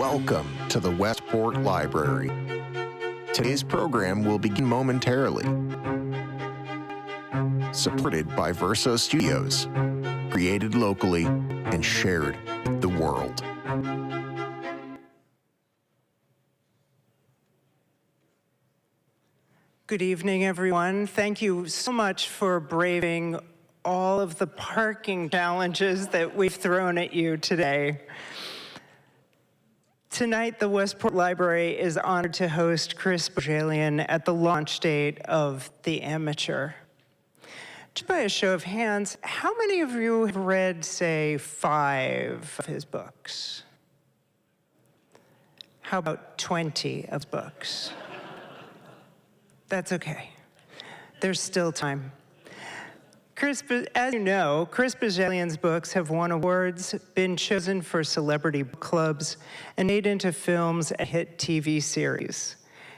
Welcome to the Westport Library. Today's program will begin momentarily. Supported by Verso Studios, created locally and shared with the world. Good evening, everyone. Thank you so much for braving all of the parking challenges that we've thrown at you today. Tonight, the Westport Library is honored to host Chris Bohjalian at the launch date of The Amateur. Just by a show of hands, how many of you have read, say, 5 of his books? How about 20 of his books? That's okay. There's still time. As you know, Chris Bohjalian's books have won awards, been chosen for celebrity book clubs, and made into films and hit TV series.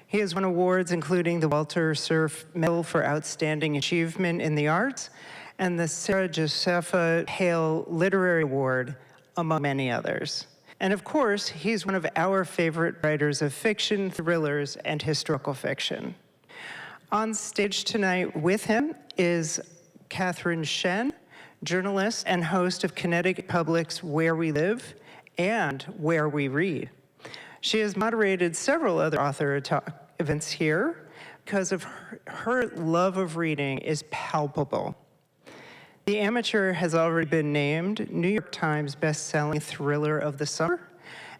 He has won awards including the Walter Cerf Medal for Outstanding Achievement in the Arts and the Sarah Josepha Hale Literary Award, among many others. And of course, he's one of our favorite writers of fiction, thrillers, and historical fiction. On stage tonight with him is Shen, journalist and host of Connecticut Public's Where We Live and Where We Read. She has moderated several other author events here because of her love of reading is palpable. The Amateur has already been named New York Times best-selling thriller of the summer,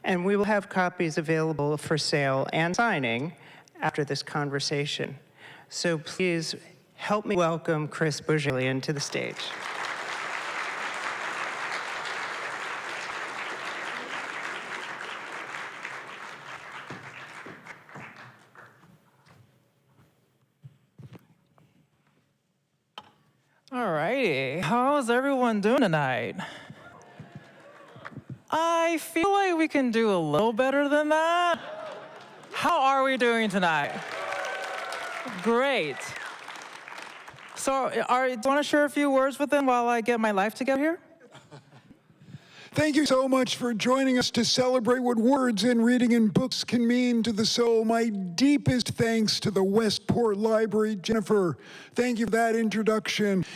and we will have copies available for sale and signing after this conversation. So please help me welcome Chris Bohjalian to the stage. All righty, how's everyone doing tonight? I feel like we can do a little better than that. How are we doing tonight? Great. So, do you want to share a few words with them while I get my life together here? Thank you so much for joining us to celebrate what words and reading in books can mean to the soul. My deepest thanks to the Westport Library. Jennifer, thank you for that introduction.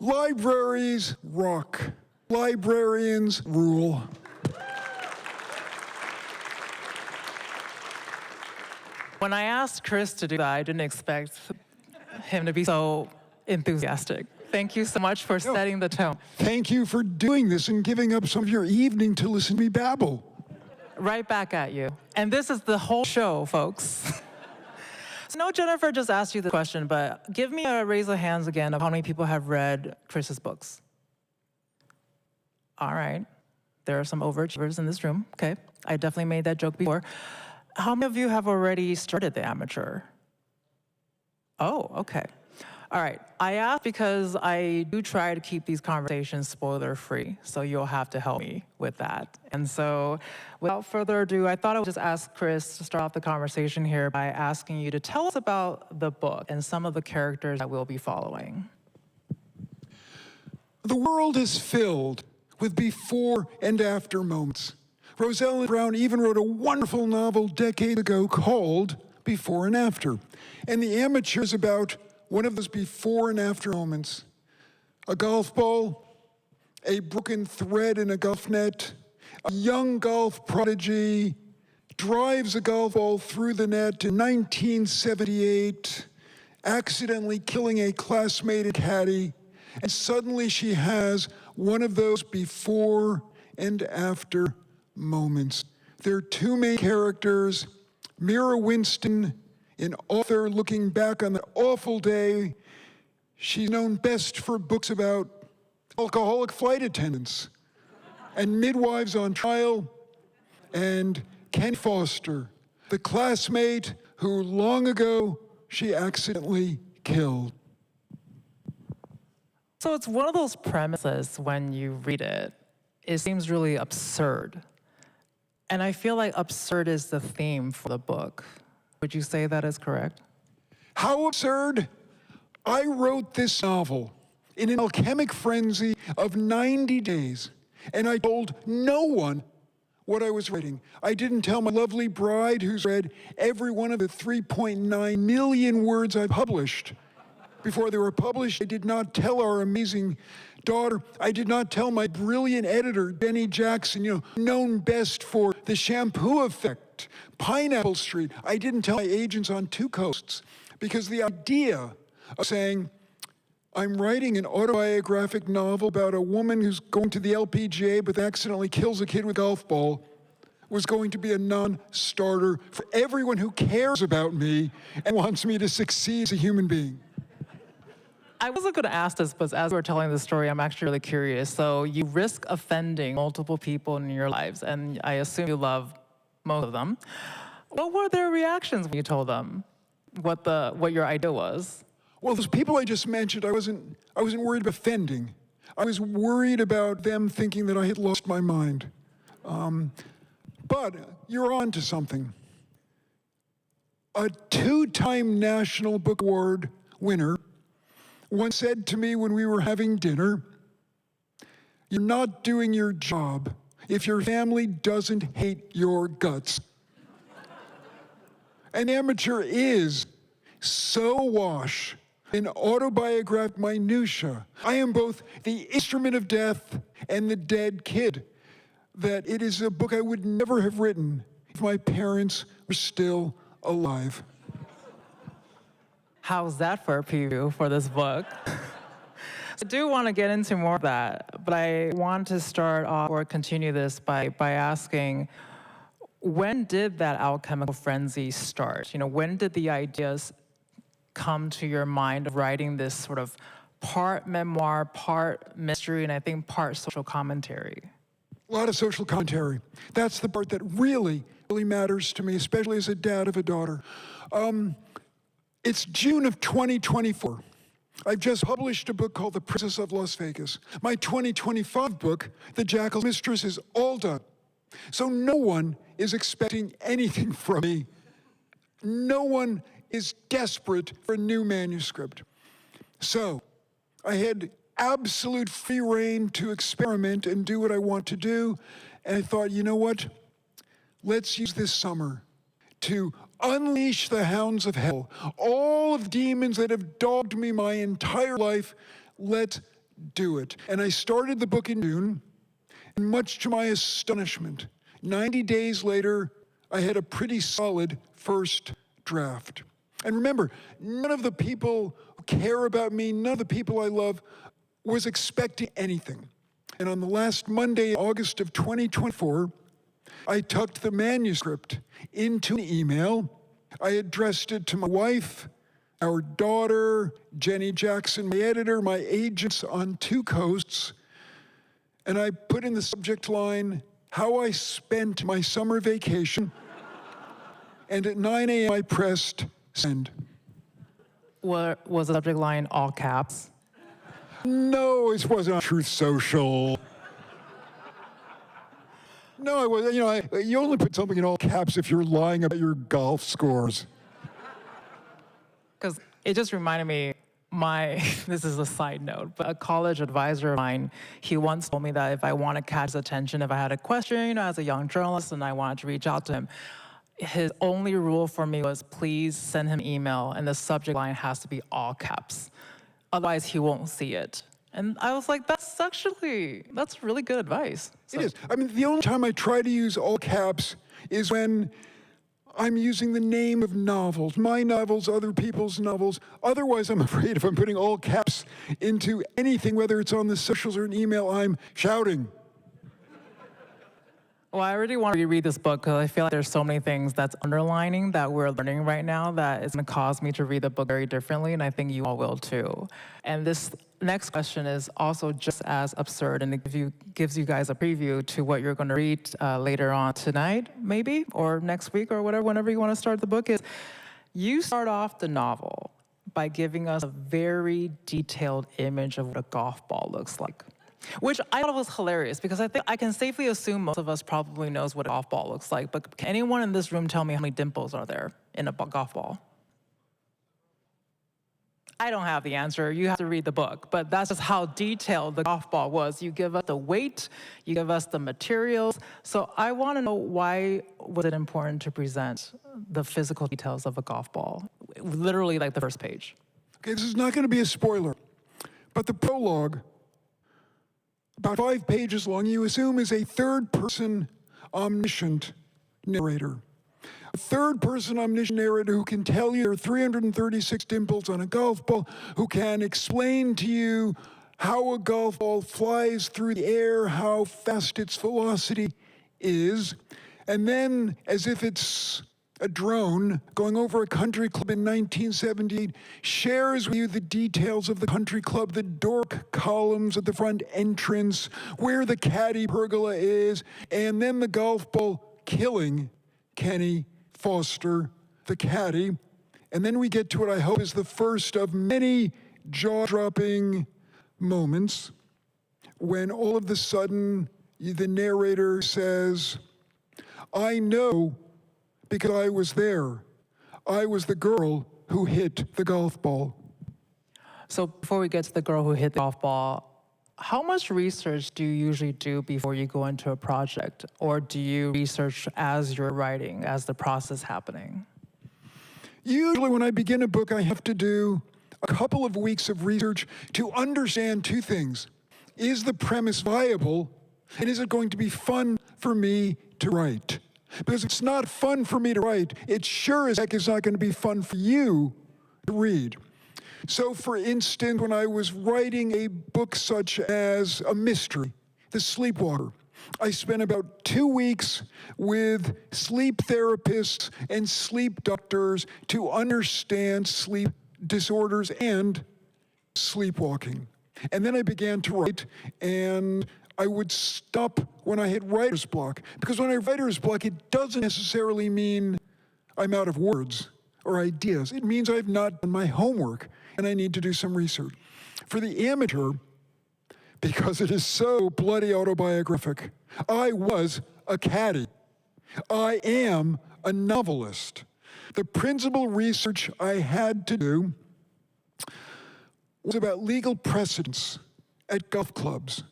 Libraries rock. Librarians rule. When I asked Chris to do that, I didn't expect him to be so enthusiastic. Thank you so much for setting the tone. Thank you for doing this and giving up some of your evening to listen to me babble. Right back at you. And this is the whole show, folks. So no, Jennifer just asked you the question, but give me a raise of hands again of how many people have read Chris's books. All right. There are some overachievers in this room. Okay. I definitely made that joke before. How many of you have already started The Amateur? Oh, okay. All right. I asked because I do try to keep these conversations spoiler-free, so you'll have to help me with that. And so, without further ado, I thought I would just ask Chris to start off the conversation here by asking you to tell us about the book and some of the characters that we'll be following. The world is filled with before and after moments. Rosella Brown even wrote a wonderful novel decades ago called Before and After. And The Amateur is about one of those before and after moments. A golf ball, a broken thread in a golf net, a young golf prodigy drives a golf ball through the net in 1978, accidentally killing a classmate and caddy, and suddenly she has one of those before and after moments. There are 2 main characters, Mira Winston, an author looking back on the awful day. She's known best for books about alcoholic flight attendants and midwives on trial, and Ken Foster, the classmate who long ago she accidentally killed. So it's one of those premises when you read it, it seems really absurd. And I feel like absurd is the theme for the book. Would you say that is correct? How absurd? I wrote this novel in an alchemic frenzy of 90 days, and I told no one what I was writing. I didn't tell my lovely bride, who's read every one of the 3.9 million words I published before they were published. I did not tell our amazing daughter. I did not tell my brilliant editor, Jenny Jackson, known best for The Shampoo Effect, Pineapple Street. I didn't tell my agents on Two Coasts, because the idea of saying, I'm writing an autobiographic novel about a woman who's going to the LPGA but accidentally kills a kid with a golf ball was going to be a non-starter for everyone who cares about me and wants me to succeed as a human being. I wasn't going to ask this, but as we're telling the story, I'm actually really curious. So you risk offending multiple people in your lives, and I assume you love most of them. What were their reactions when you told them what your idea was? Well, those people I just mentioned, I wasn't worried about offending. I was worried about them thinking that I had lost my mind. But you're on to something. A 2-time National Book Award winner once said to me when we were having dinner, "You're not doing your job if your family doesn't hate your guts." An amateur is so awash in autobiographic minutia. I am both the instrument of death and the dead kid, that it is a book I would never have written if my parents were still alive. How's that for a preview for this book? I do want to get into more of that, but I want to start off or continue this by asking, when did that alchemical frenzy start? When did the ideas come to your mind of writing this sort of part memoir, part mystery, and I think part social commentary? A lot of social commentary. That's the part that really, really matters to me, especially as a dad of a daughter. It's June of 2024. I've just published a book called The Princess of Las Vegas. My 2025 book, The Jackal's Mistress, is all done. So no one is expecting anything from me. No one is desperate for a new manuscript. So I had absolute free rein to experiment and do what I want to do. And I thought, you know what? Let's use this summer to unleash the hounds of hell. All of the demons that have dogged me my entire life, let's do it. And I started the book in June, and much to my astonishment, 90 days later, I had a pretty solid first draft. And remember, none of the people who care about me, none of the people I love, was expecting anything. And on the last Monday, August of 2024, I tucked the manuscript into an email. I addressed it to my wife, our daughter, Jenny Jackson, my editor, my agents on Two Coasts, and I put in the subject line, "How I spent my summer vacation," and at 9 a.m. I pressed send. What was the subject line, all caps? No, it wasn't on Truth Social. No, it was. You only put something in all caps if you're lying about your golf scores. Because it just reminded me, this is a side note, but a college advisor of mine, he once told me that if I want to catch his attention, if I had a question, as a young journalist, and I wanted to reach out to him, his only rule for me was, please send him an email, and the subject line has to be all caps. Otherwise, he won't see it. And I was like, that's really good advice. So. It is. I mean, the only time I try to use all caps is when I'm using the name of novels, my novels, other people's novels. Otherwise, I'm afraid if I'm putting all caps into anything, whether it's on the socials or an email, I'm shouting. Well, I really want to read this book because I feel like there's so many things that's underlining that we're learning right now that is going to cause me to read the book very differently, and I think you all will too. And this next question is also just as absurd, and it gives you guys a preview to what you're going to read later on tonight, maybe, or next week, or whatever, whenever you want to start the book. Is you start off the novel by giving us a very detailed image of what a golf ball looks like. Which I thought was hilarious, because I think I can safely assume most of us probably knows what a golf ball looks like, but can anyone in this room tell me how many dimples are there in a golf ball? I don't have the answer. You have to read the book. But that's just how detailed the golf ball was. You give us the weight, you give us the materials. So I want to know, why was it important to present the physical details of a golf ball? Literally like the first page. Okay, this is not going to be a spoiler, but the prologue, about 5 pages long, you assume is a third-person omniscient narrator. A third-person omniscient narrator who can tell you there are 336 dimples on a golf ball, who can explain to you how a golf ball flies through the air, how fast its velocity is, and then, as if it's a drone going over a country club in 1978, shares with you the details of the country club, the Doric columns at the front entrance, where the caddy pergola is, and then the golf ball killing Kenny Foster, the caddy. And then we get to what I hope is the first of many jaw-dropping moments when all of a sudden the narrator says, I know because I was there. I was the girl who hit the golf ball. So before we get to the girl who hit the golf ball, how much research do you usually do before you go into a project? Or do you research as you're writing, as the process happening? Usually when I begin a book, I have to do a couple of weeks of research to understand two things. Is the premise viable? And is it going to be fun for me to write? Because if it's not fun for me to write, it sure as heck is not going to be fun for you to read. So, for instance, when I was writing a book such as a mystery, The Sleepwalker, I spent about 2 weeks with sleep therapists and sleep doctors to understand sleep disorders and sleepwalking. And then I began to write, and I would stop when I hit writer's block. Because when I have writer's block, it doesn't necessarily mean I'm out of words or ideas. It means I've not done my homework and I need to do some research. For the amateur, because it is so bloody autobiographic, I was a caddy. I am a novelist. The principal research I had to do was about legal precedents at golf clubs.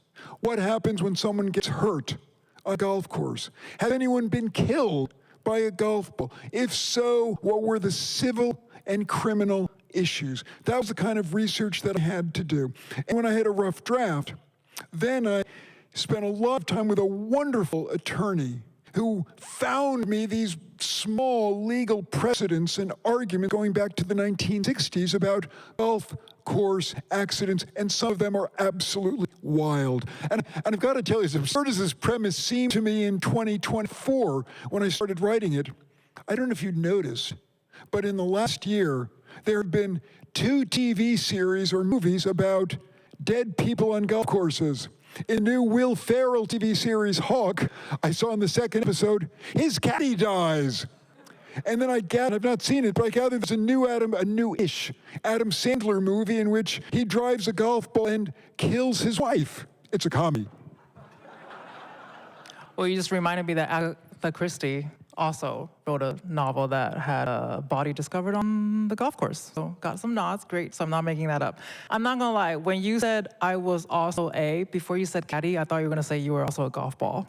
What happens when someone gets hurt on a golf course? Has anyone been killed by a golf ball? If so, what were the civil and criminal issues? That was the kind of research that I had to do. And when I had a rough draft, then I spent a lot of time with a wonderful attorney who found me these small legal precedents and arguments going back to the 1960s about golf course accidents, and some of them are absolutely wild. And I've got to tell you, as absurd as this premise seemed to me in 2024 when I started writing it, I don't know if you'd noticed, but in the last year, there have been 2 TV series or movies about dead people on golf courses. In the new Will Ferrell TV series, Hawk, I saw in the second episode, his caddy dies. And then I've not seen it, but I gather there's a new-ish Adam Sandler movie in which he drives a golf ball and kills his wife. It's a comedy. Well, you just reminded me that Agatha Christie also wrote a novel that had a body discovered on the golf course. So got some nods, great, so I'm not making that up. I'm not gonna lie, when you said I was also before you said caddy, I thought you were gonna say you were also a golf ball.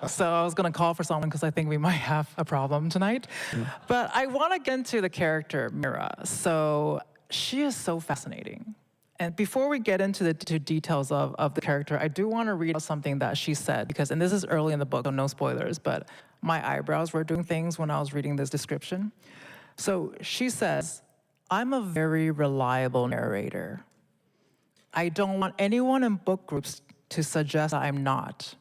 So I was gonna call for someone because I think we might have a problem tonight. But I wanna get into the character, Mira. So she is so fascinating. And before we get into the details of the character, I do want to read something that she said, and this is early in the book, so no spoilers, but my eyebrows were doing things when I was reading this description. So she says, I'm a very reliable narrator. I don't want anyone in book groups to suggest I'm not.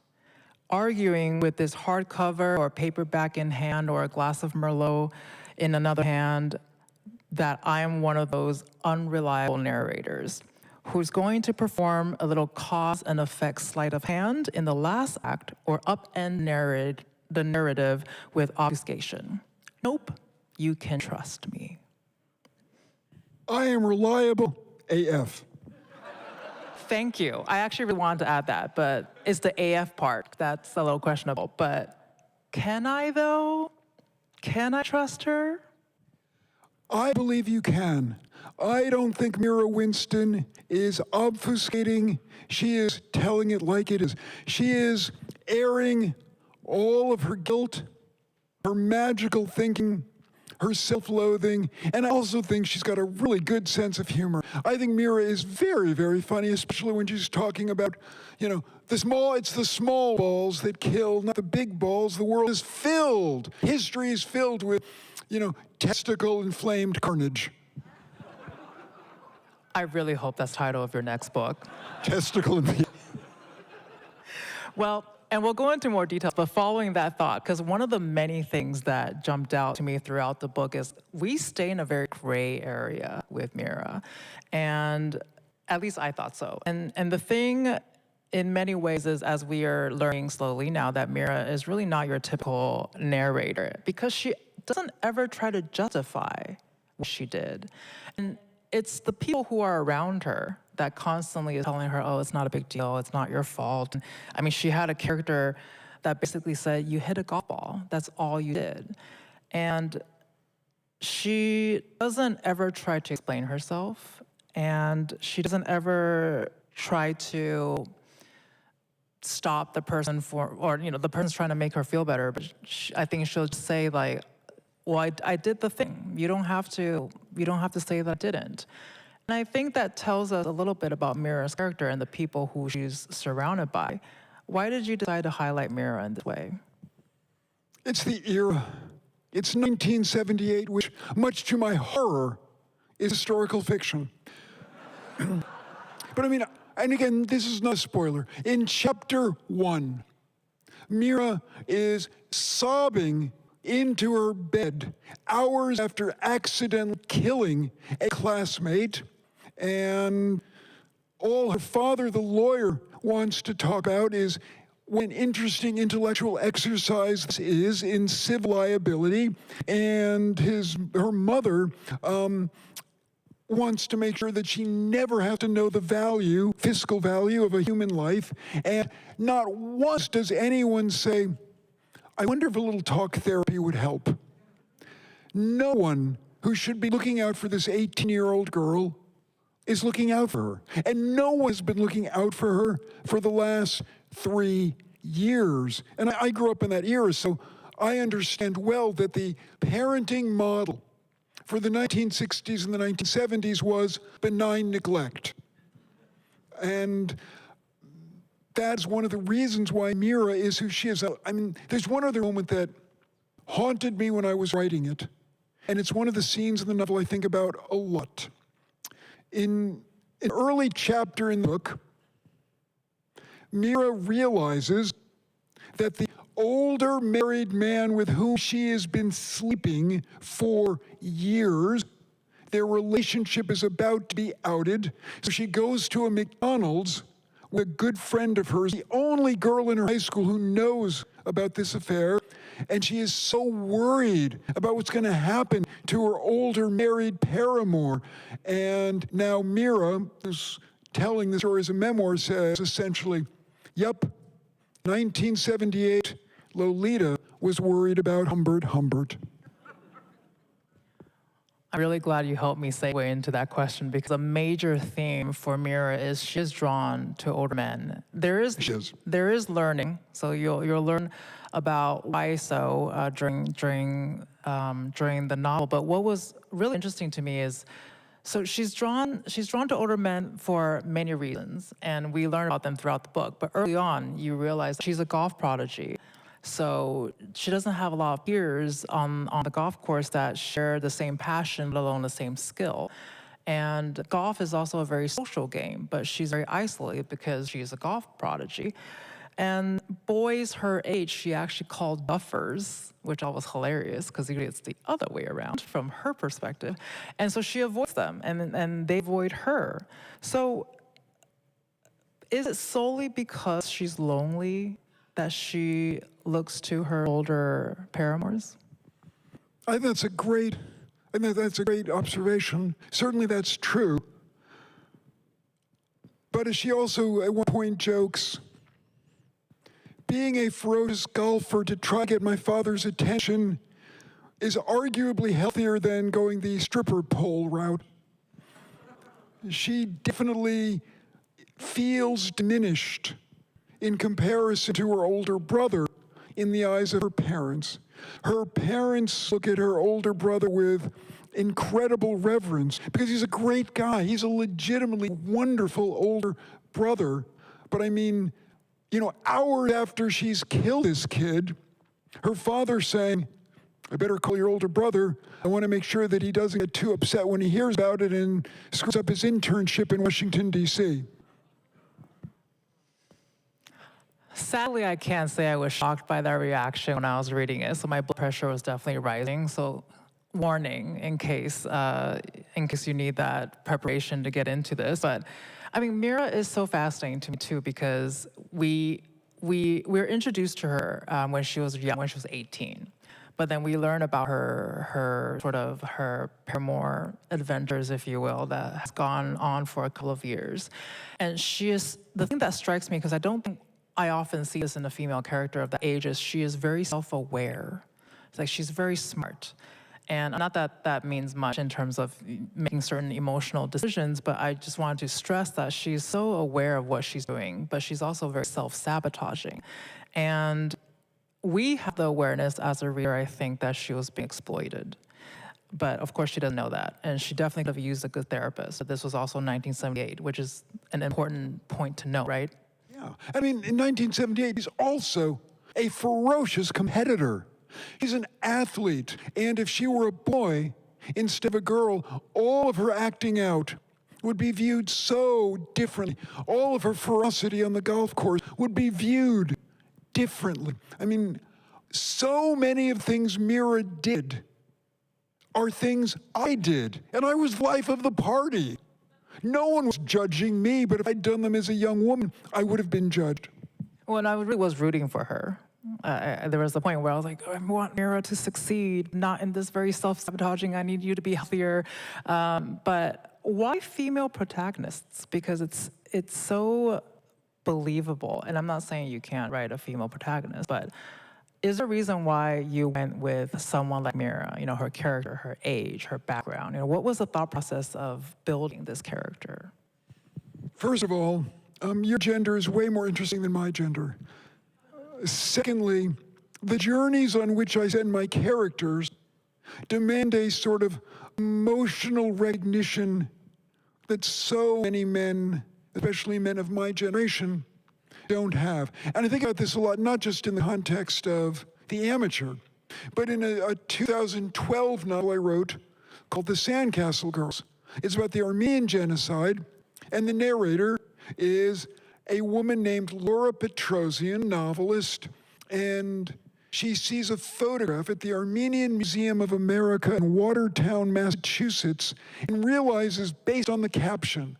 Arguing with this hardcover or paperback in hand or a glass of Merlot in another hand, that I am one of those unreliable narrators who's going to perform a little cause and effect sleight of hand in the last act or upend the narrative with obfuscation. Nope, you can trust me. I am reliable AF. Thank you. I actually really wanted to add that, but it's the AF part that's a little questionable. But can I, though? Can I trust her? I believe you can. I don't think Mira Winston is obfuscating. She is telling it like it is. She is airing all of her guilt, her magical thinking, her self-loathing, and I also think she's got a really good sense of humor. I think Mira is very, very funny, especially when she's talking about, it's the small balls that kill, not the big balls. The world is filled, history is filled with, testicle-inflamed carnage. I really hope that's the title of your next book. Testicle-inflamed. Well, and we'll go into more details, but following that thought, because one of the many things that jumped out to me throughout the book is we stay in a very gray area with Mira, and at least I thought so. And the thing in many ways is, as we are learning slowly now, that Mira is really not your typical narrator, because she doesn't ever try to justify what she did. And it's the people who are around her that constantly is telling her, oh, it's not a big deal, it's not your fault. I mean, she had a character that basically said, you hit a golf ball, that's all you did. And she doesn't ever try to explain herself, and she doesn't ever try to stop the person the person's trying to make her feel better, but I think she'll just say like, well, I did the thing. You don't have to say that I didn't. And I think that tells us a little bit about Mira's character and the people who she's surrounded by. Why did you decide to highlight Mira in this way? It's the era. It's 1978, which, much to my horror, is historical fiction. But I mean, and again, this is not a spoiler. In chapter 1, Mira is sobbing into her bed hours after accidentally killing a classmate, and all her father, the lawyer, wants to talk about is what an interesting intellectual exercise this is in civil liability, and her mother wants to make sure that she never has to know the fiscal value of a human life, and not once does anyone say, I wonder if a little talk therapy would help. No one who should be looking out for this 18-year-old girl is looking out for her. And no one has been looking out for her for the last 3 years. And I grew up in that era, so I understand well that the parenting model for the 1960s and the 1970s was benign neglect. And that's one of the reasons why Mira is who she is. I mean, there's one other moment that haunted me when I was writing it, and it's one of the scenes in the novel I think about a lot. In an early chapter in the book, Mira realizes that the older married man with whom she has been sleeping for years, their relationship is about to be outed, so she goes to a McDonald's with a good friend of hers, the only girl in her high school who knows about this affair, and she is so worried about what's going to happen to her older married paramour. And now Mira, who's telling the story as a memoir, says essentially, yep, 1978, Lolita was worried about Humbert. I'm really glad you helped me segue into that question, because a major theme for Mira is she is drawn to older men. There is learning, so you'll learn about why so during the novel. But what was really interesting to me is, so she's drawn to older men for many reasons, and we learn about them throughout the book. But early on, you realize she's a golf prodigy. So she doesn't have a lot of peers on the golf course that share the same passion, let alone the same skill. And golf is also a very social game, but she's very isolated because she's a golf prodigy. And boys her age, she actually called duffers, which I was hilarious because it's the other way around from her perspective. And so she avoids them, and they avoid her. So is it solely because she's lonely that she looks to her older paramours? I think that's a great observation. Certainly that's true. But as she also at one point jokes, being a ferocious golfer to try to get my father's attention is arguably healthier than going the stripper pole route. She definitely feels diminished in comparison to her older brother in the eyes of her parents. Her parents look at her older brother with incredible reverence because he's a great guy. He's a legitimately wonderful older brother. But I mean, hours after she's killed this kid, her father saying, I better call your older brother. I want to make sure that he doesn't get too upset when he hears about it and screws up his internship in Washington, D.C. Sadly, I can't say I was shocked by that reaction when I was reading it, so my blood pressure was definitely rising. So, warning in case you need that preparation to get into this. But I mean, Mira is so fascinating to me too because we were introduced to her when she was young, when she was 18. But then we learn about her paramour adventures, if you will, that has gone on for a couple of years. And she is, the thing that strikes me, because I don't think I often see this in a female character of that age, is she is very self-aware. It's like she's very smart. And not that that means much in terms of making certain emotional decisions, but I just wanted to stress that she's so aware of what she's doing, but she's also very self-sabotaging. And we have the awareness as a reader, I think, that she was being exploited. But of course, she doesn't know that. And she definitely could have used a good therapist. But this was also 1978, which is an important point to note, right? Yeah. I mean, in 1978, he's also a ferocious competitor. She's an athlete. And if she were a boy instead of a girl, all of her acting out would be viewed so differently. All of her ferocity on the golf course would be viewed differently. I mean, so many of things Mira did are things I did, and I was the life of the party. No one was judging me, but if I'd done them as a young woman, I would have been judged. Well, and I really was rooting for her. There was a point where I was like, I want Mira to succeed, not in this very self-sabotaging, I need you to be healthier. But why female protagonists? Because it's so believable. And I'm not saying you can't write a female protagonist, but is there a reason why you went with someone like Mira, her character, her age, her background? What was the thought process of building this character? First of all, your gender is way more interesting than my gender. Secondly, the journeys on which I send my characters demand a sort of emotional recognition that so many men, especially men of my generation, don't have. And I think about this a lot, not just in the context of The Amateur, but in a 2012 novel I wrote called The Sandcastle Girls. It's about the Armenian genocide, and the narrator is a woman named Laura Petrosian, novelist, and she sees a photograph at the Armenian Museum of America in Watertown, Massachusetts, and realizes, based on the caption,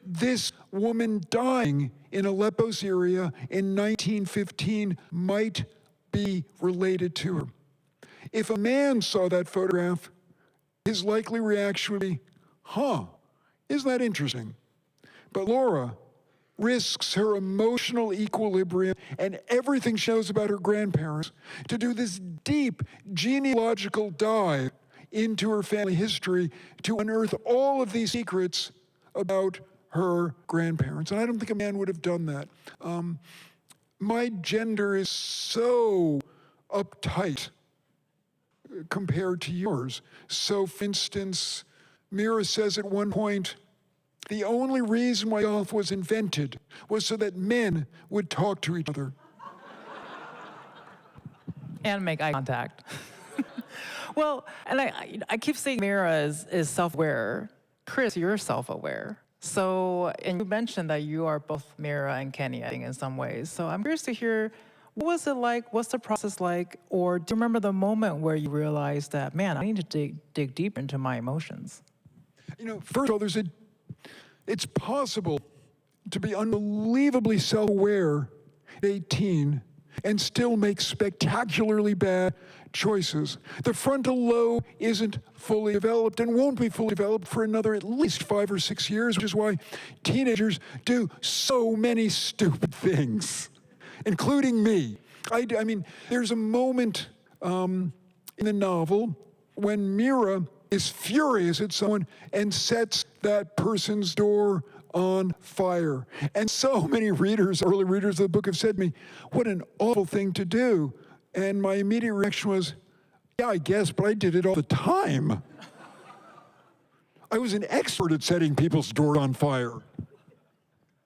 this woman dying in Aleppo, Syria in 1915 might be related to her. If a man saw that photograph, his likely reaction would be, isn't that interesting? But Laura risks her emotional equilibrium and everything she knows about her grandparents to do this deep genealogical dive into her family history to unearth all of these secrets about her grandparents. And I don't think a man would have done that. My gender is so uptight compared to yours. So, for instance, Mira says at one point, the only reason why golf was invented was so that men would talk to each other. And make eye contact. Well, and I keep saying Mira is self-aware. Chris, you're self-aware. So, and you mentioned that you are both Mira and Kenny, I think, in some ways. So I'm curious to hear, what was it like? What's the process like? Or do you remember the moment where you realized that, man, I need to dig deep into my emotions? First of all, it's possible to be unbelievably self-aware at 18 and still make spectacularly bad choices. The frontal lobe isn't fully developed and won't be fully developed for another at least 5 or 6 years, which is why teenagers do so many stupid things, including me. I mean, there's a moment in the novel when Mira is furious at someone and sets that person's door on fire. And so many readers, early readers of the book, have said to me, what an awful thing to do. And my immediate reaction was, yeah, I guess, but I did it all the time. I was an expert at setting people's doors on fire.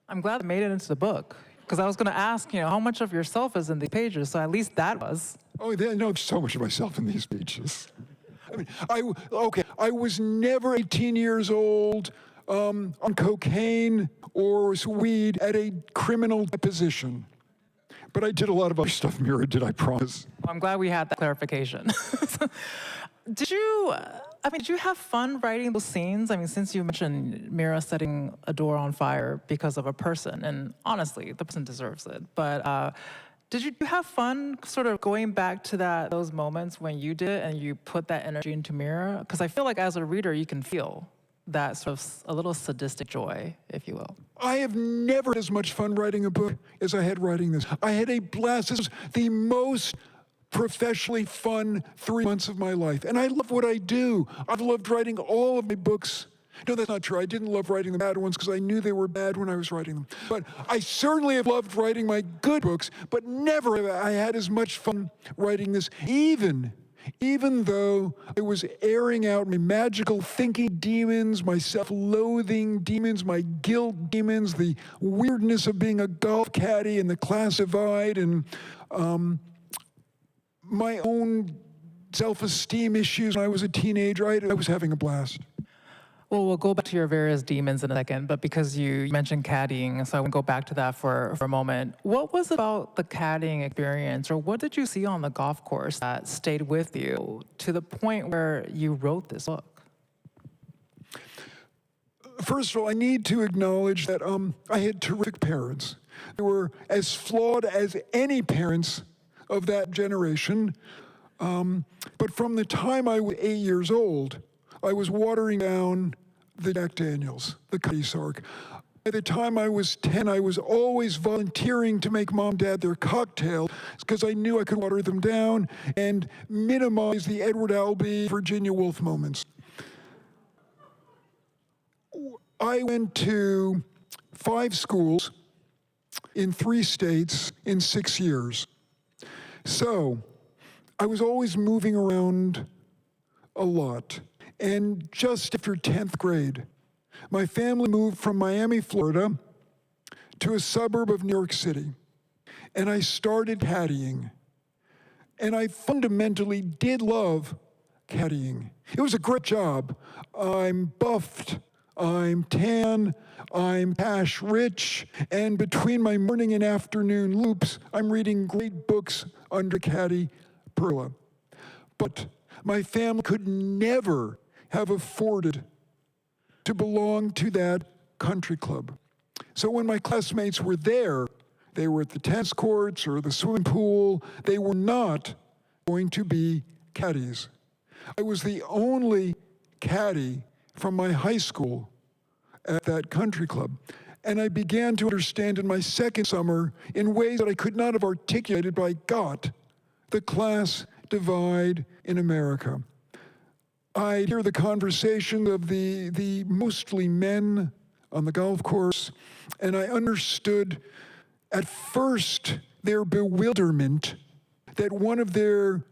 I'm glad it made it into the book, because I was going to ask, how much of yourself is in the pages, so at least that was. Oh, no, so much of myself in these pages. I mean, I was never 18 years old on cocaine or weed at a criminal deposition. But I did a lot of other stuff, Mira did, I promise. I'm glad we had that clarification. Did you have fun writing those scenes? I mean, since you mentioned Mira setting a door on fire because of a person, and honestly, the person deserves it. But did you have fun sort of going back to those moments when you did it and you put that energy into Mira? Because I feel like as a reader, you can feel that sort of a little sadistic joy, if you will. I have never had as much fun writing a book as I had writing this. I had a blast. This was the most professionally fun 3 months of my life. And I love what I do. I've loved writing all of my books. No, that's not true. I didn't love writing the bad ones because I knew they were bad when I was writing them. But I certainly have loved writing my good books, but never have I had as much fun writing this, even though I was airing out my magical thinking demons, my self-loathing demons, my guilt demons, the weirdness of being a golf caddy and the class divide, and my own self-esteem issues when I was a teenager. I was having a blast. Well, we'll go back to your various demons in a second, but because you mentioned caddying, so I want to go back to that for a moment. What was about the caddying experience, or what did you see on the golf course that stayed with you to the point where you wrote this book? First of all, I need to acknowledge that I had terrific parents. They were as flawed as any parents of that generation. But from the time I was 8 years old, I was watering down the Jack Daniels, the Cuddy Sark. By the time I was 10, I was always volunteering to make Mom and Dad their cocktails because I knew I could water them down and minimize the Edward Albee, Virginia Woolf moments. I went to 5 schools in 3 states in 6 years. So I was always moving around a lot. And just after 10th grade, my family moved from Miami, Florida, to a suburb of New York City. And I started caddying. And I fundamentally did love caddying. It was a great job. I'm buffed, I'm tan, I'm cash rich, and between my morning and afternoon loops, I'm reading great books under caddy perla. But my family could never have afforded to belong to that country club. So when my classmates were there, they were at the tennis courts or the swimming pool, they were not going to be caddies. I was the only caddy from my high school at that country club. And I began to understand in my second summer, in ways that I could not have articulated, but I got the class divide in America. I hear the conversation of the mostly men on the golf course, and I understood at first their bewilderment that one of their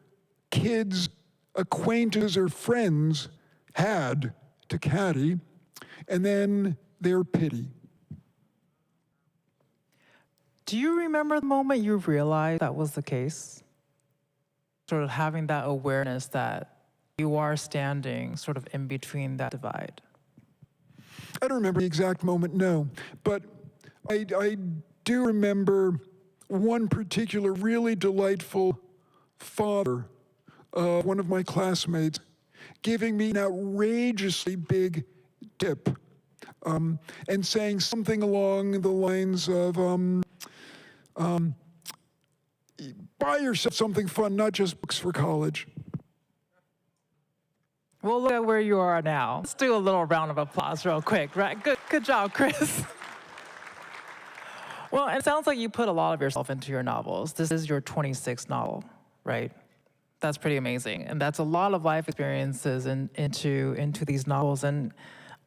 kids' acquaintances or friends had to caddy, and then their pity. Do you remember the moment you realized that was the case? Sort of having that awareness that you are standing sort of in between that divide? I don't remember the exact moment, no. But I do remember one particular really delightful father of one of my classmates giving me an outrageously big tip and saying something along the lines of, buy yourself something fun, not just books for college. Well, look at where you are now. Let's do a little round of applause real quick, right? Good job, Chris. Well, it sounds like you put a lot of yourself into your novels. This is your 26th novel, right? That's pretty amazing. And that's a lot of life experiences into these novels. And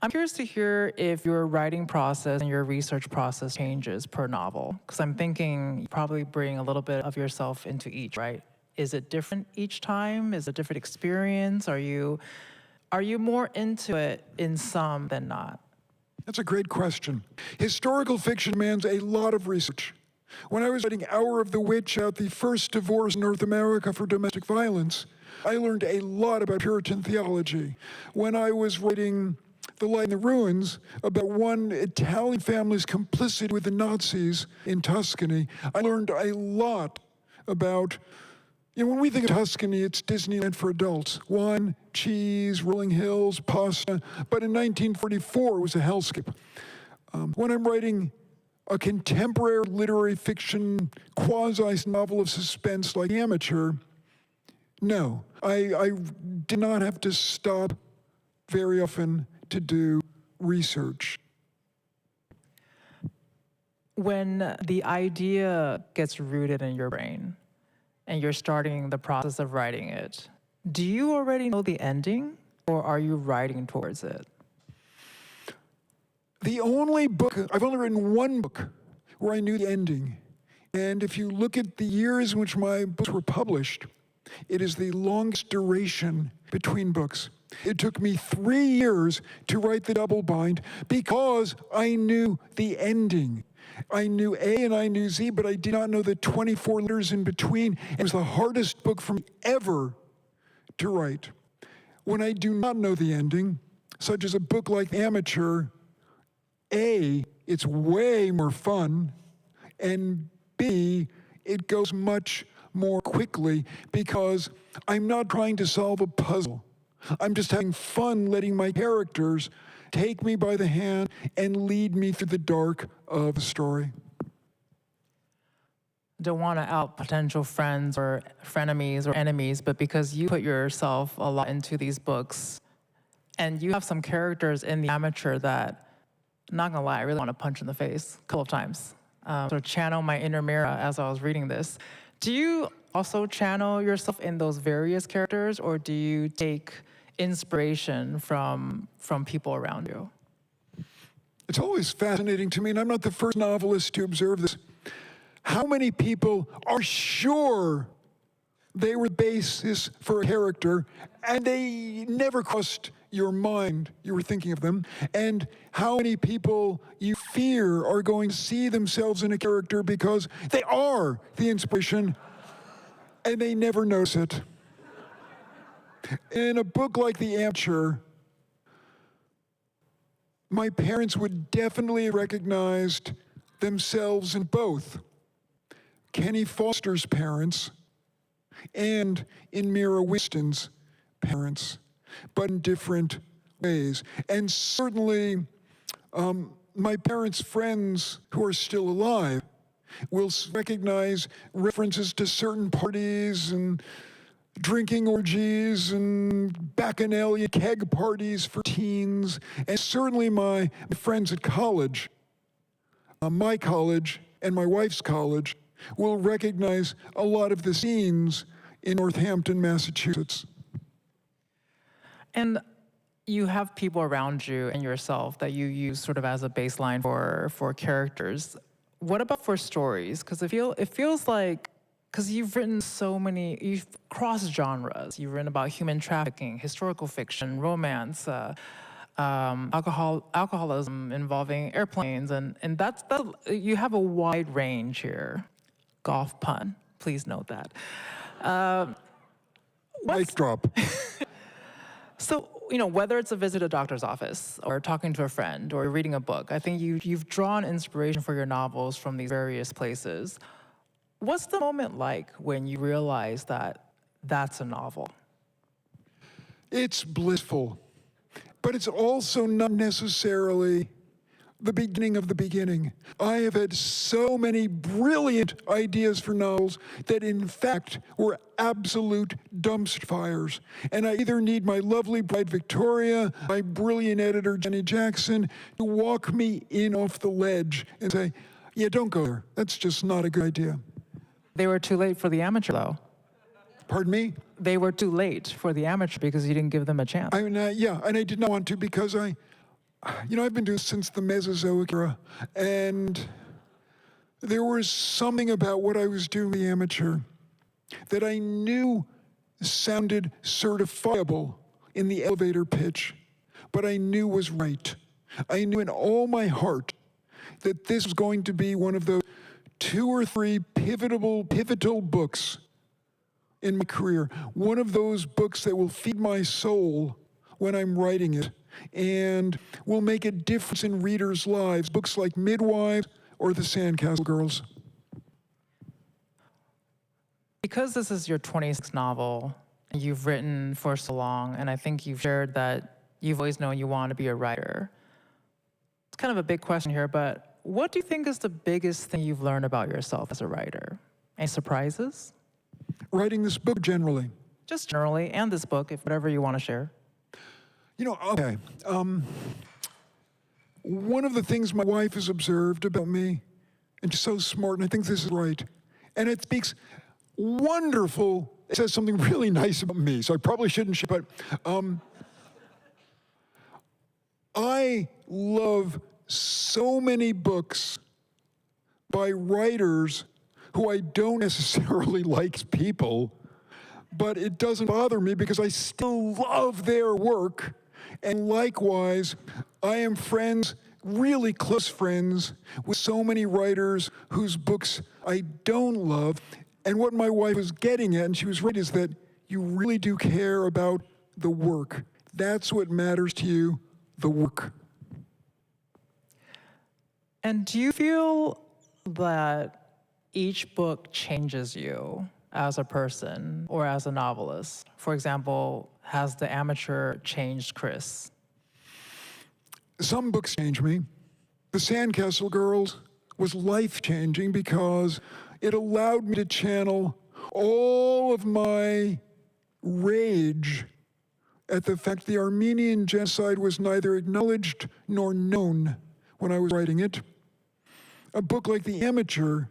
I'm curious to hear if your writing process and your research process changes per novel. Because I'm thinking you probably bring a little bit of yourself into each, right? Is it different each time? Is it a different experience? Are you more into it in some than not? That's a great question. Historical fiction demands a lot of research. When I was writing Hour of the Witch about the first divorce in North America for domestic violence, I learned a lot about Puritan theology. When I was writing The Light in the Ruins about one Italian family's complicity with the Nazis in Tuscany, I learned a lot about, when we think of Tuscany, it's Disneyland for adults. Wine, cheese, rolling hills, pasta. But in 1944, it was a hellscape. When I'm writing a contemporary literary fiction quasi-novel of suspense like Amateur, no. I did not have to stop very often to do research. When the idea gets rooted in your brain and you're starting the process of writing it, do you already know the ending or are you writing towards it? The only book, I've only written one book where I knew the ending. And if you look at the years in which my books were published, it is the longest duration between books. It took me 3 years to write the double bind because I knew the ending. I knew A and I knew Z, but I did not know the 24 letters in between. It was the hardest book for me ever to write. When I do not know the ending, such as a book like Amateur, A, it's way more fun, and B, it goes much more quickly because I'm not trying to solve a puzzle. I'm just having fun letting my characters take me by the hand and lead me through the dark of the story. Don't want to out potential friends or frenemies or enemies, but because you put yourself a lot into these books and you have some characters in the Amateur that, not gonna lie, I really want to punch in the face a couple of times. Sort of channel my inner Mira as I was reading this. Do you also channel yourself in those various characters, or do you take inspiration from people around you? It's always fascinating to me, and I'm not the first novelist to observe this. How many people are sure they were the basis for a character, and they never crossed your mind you were thinking of them? And how many people you fear are going to see themselves in a character because they are the inspiration, and they never notice it? In a book like The Amateur, my parents would definitely have recognized themselves in both Kenny Foster's parents and in Mira Winston's parents, but in different ways. And certainly, my parents' friends who are still alive will recognize references to certain parties and drinking orgies and bacchanalian keg parties for teens. And certainly my friends at college, my college and my wife's college, will recognize a lot of the scenes in Northampton, Massachusetts. And you have people around you and yourself that you use sort of as a baseline for characters. What about for stories? Because it feels like, because you've written so many, you've crossed genres. You've written about human trafficking, historical fiction, romance, alcoholism involving airplanes, and that's you have a wide range here. Golf pun, please note that. Mic drop. So, whether it's a visit to a doctor's office or talking to a friend or reading a book, I think you've drawn inspiration for your novels from these various places. What's the moment like when you realize that that's a novel? It's blissful, but it's also not necessarily the beginning of the beginning. I have had so many brilliant ideas for novels that in fact were absolute dumpster fires. And I either need my lovely bride Victoria, my brilliant editor Jenny Jackson, to walk me in off the ledge and say, yeah, don't go there. That's just not a good idea. They were too late for The Amateur, though. Pardon me? They were too late for the amateur because you didn't give them a chance. I mean, yeah, and I did not want to because I've been doing this since the Mesozoic era, and there was something about what I was doing the amateur that I knew sounded certifiable in the elevator pitch, but I knew was right. I knew in all my heart that this was going to be one of those 2 or 3 pivotal books in my career. One of those books that will feed my soul when I'm writing it and will make a difference in readers' lives. Books like Midwives or The Sandcastle Girls. Because this is your 26th novel, and you've written for so long, and I think you've shared that you've always known you want to be a writer. It's kind of a big question here, but what do you think is the biggest thing you've learned about yourself as a writer? Any surprises? Writing this book generally. Just generally, and this book, if whatever you want to share. Okay. One of the things my wife has observed about me, and she's so smart, and I think this is right, and it speaks wonderful, it says something really nice about me, so I probably shouldn't, but I love so many books by writers who I don't necessarily like as people, but it doesn't bother me because I still love their work. And likewise, I am friends, really close friends, with so many writers whose books I don't love. And what my wife was getting at, and she was right, is that you really do care about the work. That's what matters to you, the work. And do you feel that each book changes you as a person or as a novelist? For example, has The Amateur changed Chris? Some books change me. The Sandcastle Girls was life-changing because it allowed me to channel all of my rage at the fact the Armenian genocide was neither acknowledged nor known when I was writing it. A book like The Amateur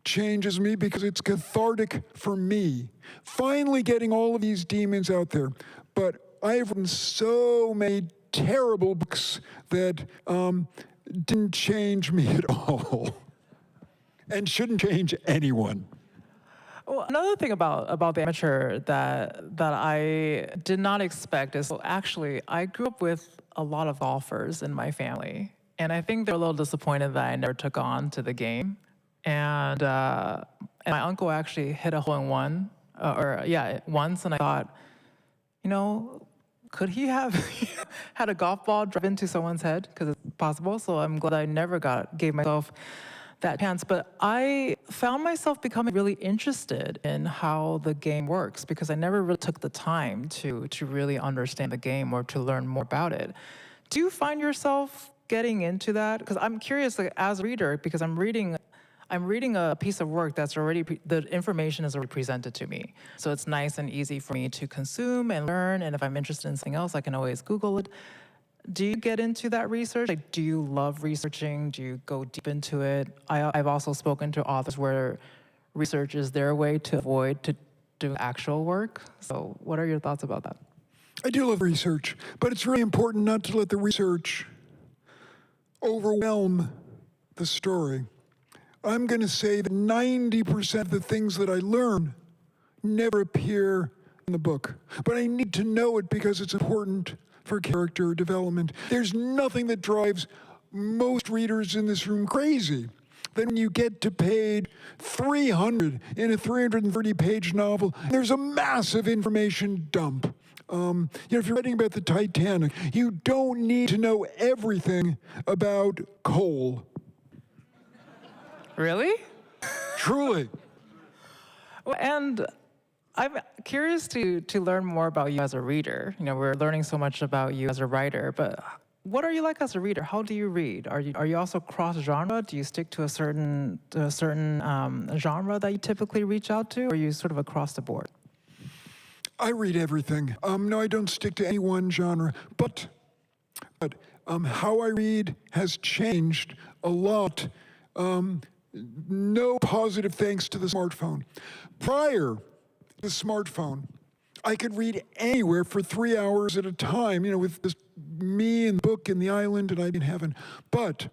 changes me because it's cathartic for me, finally getting all of these demons out there. But I have written so many terrible books that didn't change me at all and shouldn't change anyone. Well, another thing about The Amateur that I did not expect is, well, actually, I grew up with a lot of golfers in my family, and I think they're a little disappointed that I never took on to the game. And my uncle actually hit a hole-in-one, once, and I thought, could he have had a golf ball drive into someone's head? Because it's possible. So I'm glad I never gave myself that chance. But I found myself becoming really interested in how the game works because I never really took the time to really understand the game or to learn more about it. Do you find yourself getting into that? Because I'm curious, like, as a reader, because I'm reading a piece of work that's already, the information is already presented to me. So it's nice and easy for me to consume and learn, and if I'm interested in something else, I can always Google it. Do you get into that research? Like, do you love researching? Do you go deep into it? I've also spoken to authors where research is their way to avoid to do actual work. So what are your thoughts about that? I do love research, but it's really important not to let the research overwhelm the story. I'm going to say that 90% of the things that I learn never appear in the book. But I need to know it because it's important for character development. There's nothing that drives most readers in this room crazy than when you get to page 300 in a 330-page novel. There's a massive information dump. If you're writing about the Titanic, you don't need to know everything about coal. Really? Truly. And I'm curious to learn more about you as a reader. We're learning so much about you as a writer, but what are you like as a reader? How do you read? Are you also cross-genre? Do you stick to a certain genre that you typically reach out to, or are you sort of across the board? I read everything. No, I don't stick to any one genre, but how I read has changed a lot. No positive thanks to the smartphone. Prior the smartphone. I could read anywhere for 3 hours at a time, with just me and the book and the island, and I'd be in heaven. But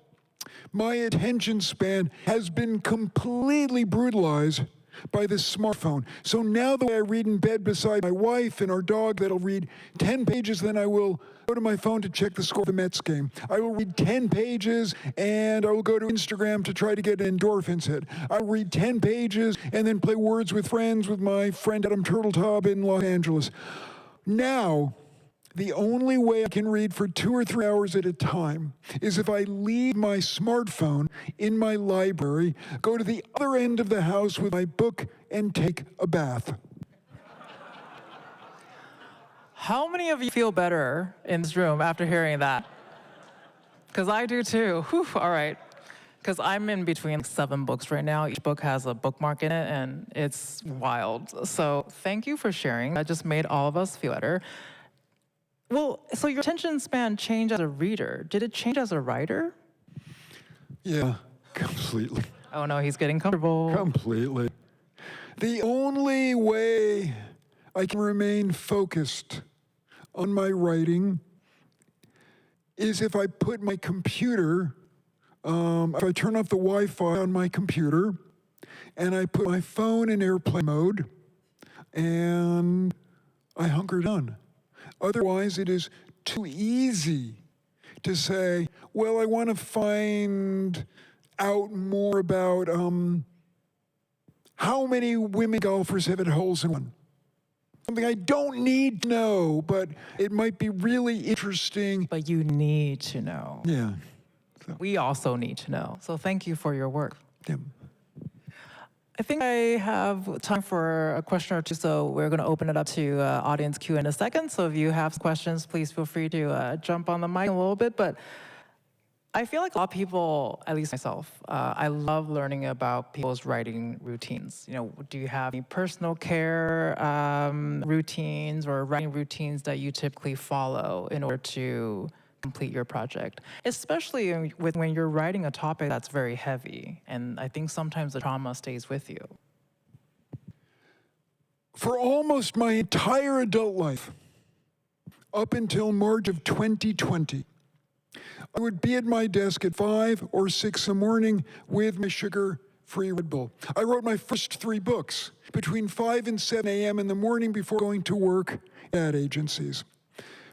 my attention span has been completely brutalized by this smartphone. So now the way I read in bed beside my wife and our dog, that'll read 10 pages, then I will go to my phone to check the score of the Mets game. I will read 10 pages, and I will go to Instagram to try to get an endorphins hit. I'll read 10 pages, and then play Words with Friends with my friend Adam Turtletop in Los Angeles. Now, the only way I can read for 2 or 3 hours at a time is if I leave my smartphone in my library, go to the other end of the house with my book, and take a bath. How many of you feel better in this room after hearing that? Because I do too. Whew, all right. Because I'm in between 7 books right now. Each book has a bookmark in it, and it's wild. So thank you for sharing. That just made all of us feel better. Well, so your attention span changed as a reader. Did it change as a writer? Yeah, completely. Oh no, he's getting comfortable. Completely. The only way I can remain focused on my writing is if I put my computer, if I turn off the Wi-Fi on my computer, and I put my phone in airplane mode, and I hunker down. Otherwise, it is too easy to say, well, I want to find out more about how many women golfers have had holes in one. Something I don't need to know, but it might be really interesting. But you need to know. Yeah. So, We also need to know. So thank you for your work. yeah. I think I have time for a question or two, so we're going to open it up to audience Q in a second. So if you have questions, please feel free to jump on the mic a little bit. But I feel like a lot of people, at least myself, I love learning about people's writing routines. Do you have any personal care routines or writing routines that you typically follow in order to complete your project, especially when you're writing a topic that's very heavy, and I think sometimes the trauma stays with you? For almost my entire adult life, up until March of 2020, I would be at my desk at 5 or 6 in the morning with my sugar-free Red Bull. I wrote my first 3 books between 5 and 7 a.m. in the morning before going to work at ad agencies.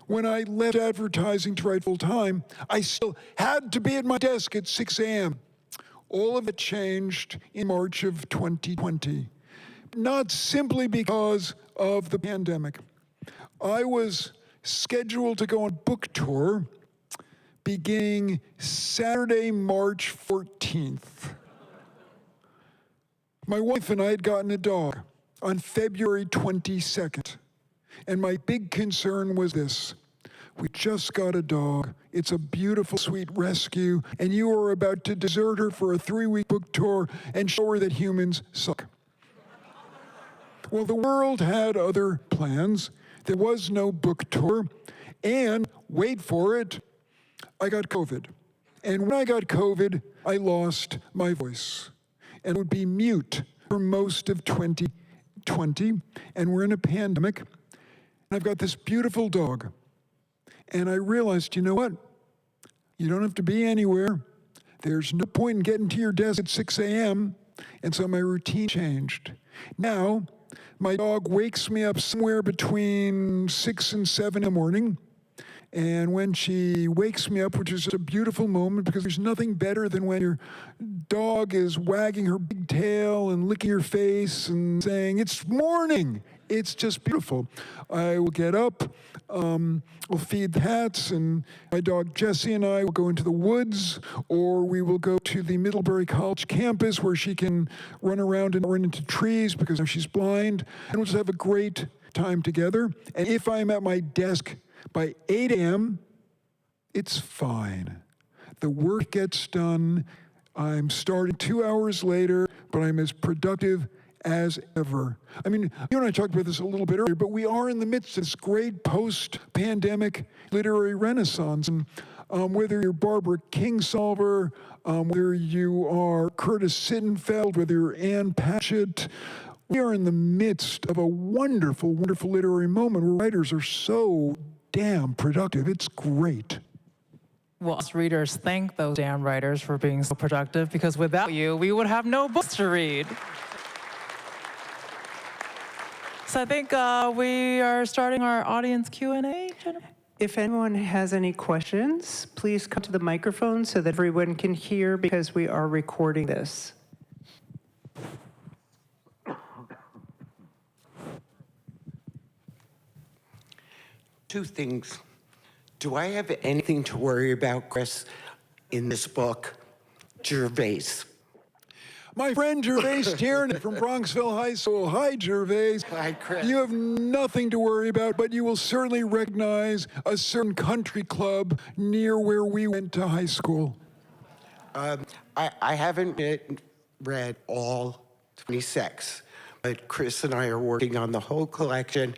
When I left advertising to write full-time, I still had to be at my desk at 6 a.m. All of it changed in March of 2020, not simply because of the pandemic. I was scheduled to go on book tour beginning Saturday, March 14th. My wife and I had gotten a dog on February 22nd. And my big concern was this: we just got a dog. It's a beautiful, sweet rescue, and you are about to desert her for a 3-week book tour and show her that humans suck. Well, the world had other plans. There was no book tour, and wait for it, I got COVID. And when I got COVID, I lost my voice and would be mute for most of 2020, and we're in a pandemic. I've got this beautiful dog. And I realized, you know what? You don't have to be anywhere. There's no point in getting to your desk at 6 a.m. And so my routine changed. Now, my dog wakes me up somewhere between 6 and 7 in the morning. And when she wakes me up, which is a beautiful moment, because there's nothing better than when your dog is wagging her big tail and licking your face and saying, "It's morning." It's just beautiful. I will get up, we'll feed the cats, and my dog Jessie and I will go into the woods, or we will go to the Middlebury College campus where she can run around and run into trees because she's blind, and we'll just have a great time together. And if I'm at my desk by 8 a.m., it's fine. The work gets done. I'm starting 2 hours later, but I'm as productive as ever. I mean, you and I talked about this a little bit earlier, but we are in the midst of this great post-pandemic literary renaissance. And whether you're Barbara Kingsolver, whether you are Curtis Sittenfeld, whether you're Ann Patchett, We are in the midst of a wonderful, wonderful literary moment where writers are so damn productive. It's great. Well, us readers thank those damn writers for being so productive, because without you, we would have no books to read. So I think we are starting our audience Q&A, Jennifer. If anyone has any questions, please come to the microphone so that everyone can hear, because we are recording this. Two things. Do I have anything to worry about, Chris, in this book? Gervais. My friend Gervais Tierney from Bronxville High School. Hi, Gervais. Hi, Chris. You have nothing to worry about, but you will certainly recognize a certain country club near where we went to high school. I haven't read all 26, but Chris and I are working on the whole collection,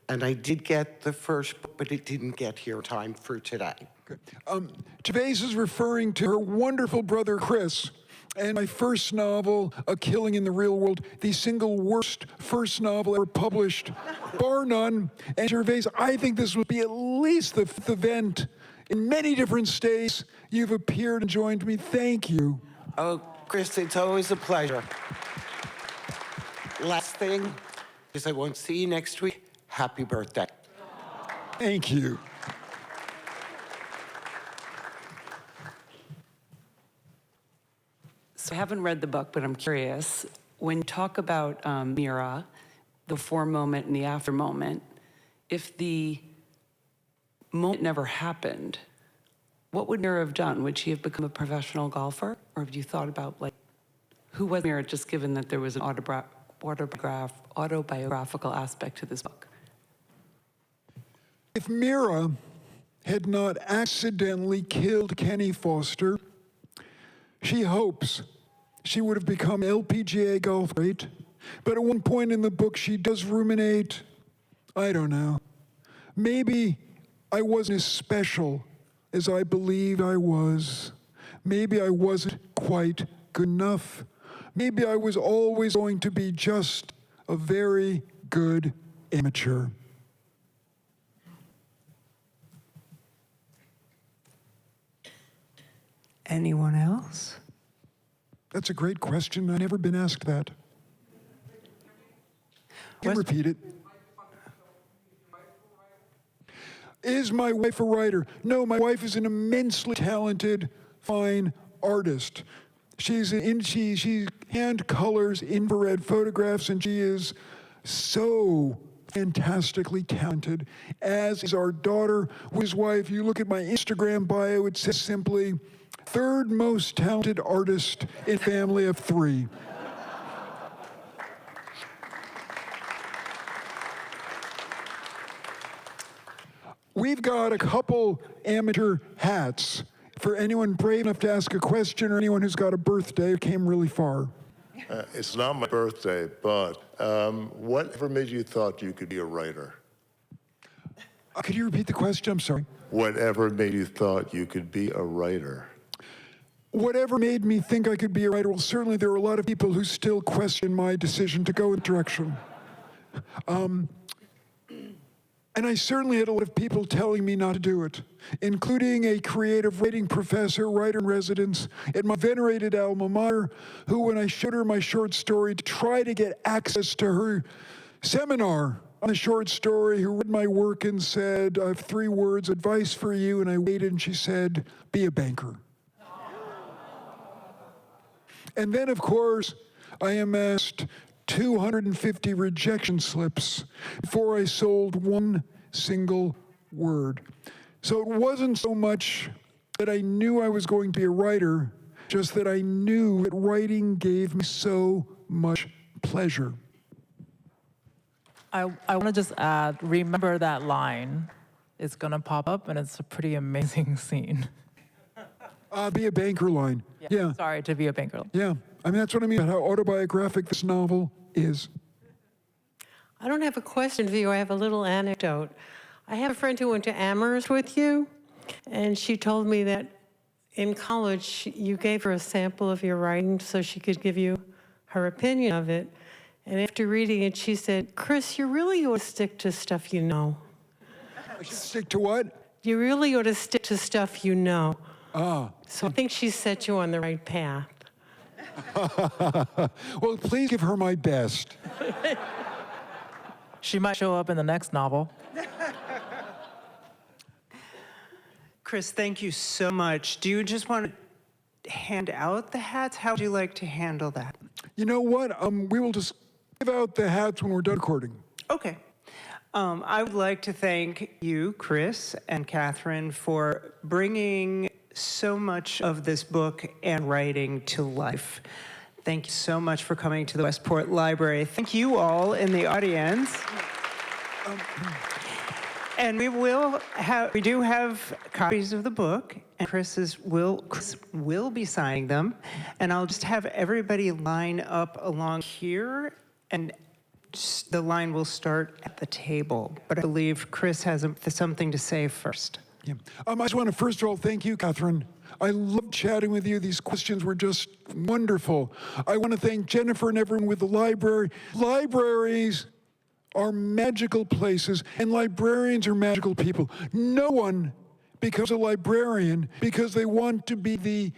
and I did get the first book, but it didn't get here in time for today. Gervais is referring to her wonderful brother, Chris, and my first novel, A Killing in the Real World, the single worst first novel ever published, bar none. And Gervais, I think this would be at least the fifth event in many different states you've appeared and joined me. Thank you. Oh, Chris, it's always a pleasure. Last thing, because I won't see you next week, happy birthday. Thank you. So I haven't read the book, but I'm curious. When you talk about Mira, the before moment and the after moment, if the moment never happened, what would Mira have done? Would she have become a professional golfer? Or have you thought about, like, who was Mira, just given that there was an autobiographical aspect to this book? If Mira had not accidentally killed Kenny Foster, she hopes she would have become LPGA golf great. But at one point in the book, she does ruminate, I don't know, maybe I wasn't as special as I believed I was. Maybe I wasn't quite good enough. Maybe I was always going to be just a very good amateur. Anyone else? That's a great question. I've never been asked that. Can you repeat it? Is my wife a writer? No, my wife is an immensely talented, fine artist. She hand colors infrared photographs, and she is so fantastically talented, as is our daughter, whose wife, you look at my Instagram bio, it says simply, third most talented artist in family of three. We've got a couple amateur hats for anyone brave enough to ask a question or anyone who's got a birthday or came really far. It's not my birthday, but whatever made you thought you could be a writer? Could you repeat the question? I'm sorry. Whatever made you thought you could be a writer? Whatever made me think I could be a writer, well, certainly there are a lot of people who still question my decision to go in direction. And I certainly had a lot of people telling me not to do it, including a creative writing professor, writer in residence at my venerated alma mater, who, when I showed her my short story to try to get access to her seminar on the short story, who read my work and said, I have 3 words, advice for you, and I waited and she said, be a banker. And then, of course, I amassed 250 rejection slips before I sold one single word. So it wasn't so much that I knew I was going to be a writer, just that I knew that writing gave me so much pleasure. I want to just add, remember that line. It's going to pop up, and it's a pretty amazing scene. Be a banker line. Yeah. Sorry, to be a banker. Yeah. I mean, that's what I mean about how autobiographic this novel is. I don't have a question for you. I have a little anecdote. I have a friend who went to Amherst with you, and she told me that in college you gave her a sample of your writing so she could give you her opinion of it. And after reading it, she said, Chris, you really ought to stick to stuff you know. I should stick to what? You really ought to stick to stuff you know. Ah. So I think she set you on the right path. Well, please give her my best. She might show up in the next novel. Chris, thank you so much. Do you just want to hand out the hats? How would you like to handle that? You know what? We will just give out the hats when we're done recording. Okay. I would like to thank you, Chris and Catherine, for bringing so much of this book and writing to life. Thank you so much for coming to the Westport Library. Thank you all in the audience. And we do have copies of the book, and Chris will be signing them. And I'll just have everybody line up along here, and the line will start at the table. But I believe Chris has something to say first. Yeah. I just want to first of all thank you, Catherine. I loved chatting with you. These questions were just wonderful. I want to thank Jennifer and everyone with the library. Libraries are magical places, and librarians are magical people. No one becomes a librarian because they want to be the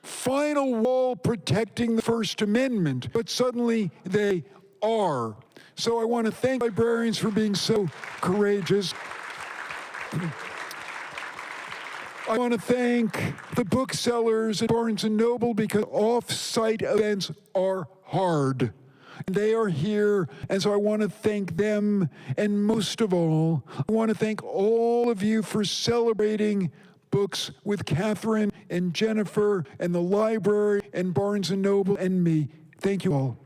final wall protecting the First Amendment, but suddenly they are. So I want to thank librarians for being so courageous. I want to thank the booksellers at Barnes & Noble because off-site events are hard. They are here, and so I want to thank them. And most of all, I want to thank all of you for celebrating books with Catherine and Jennifer and the library and Barnes & Noble and me. Thank you all.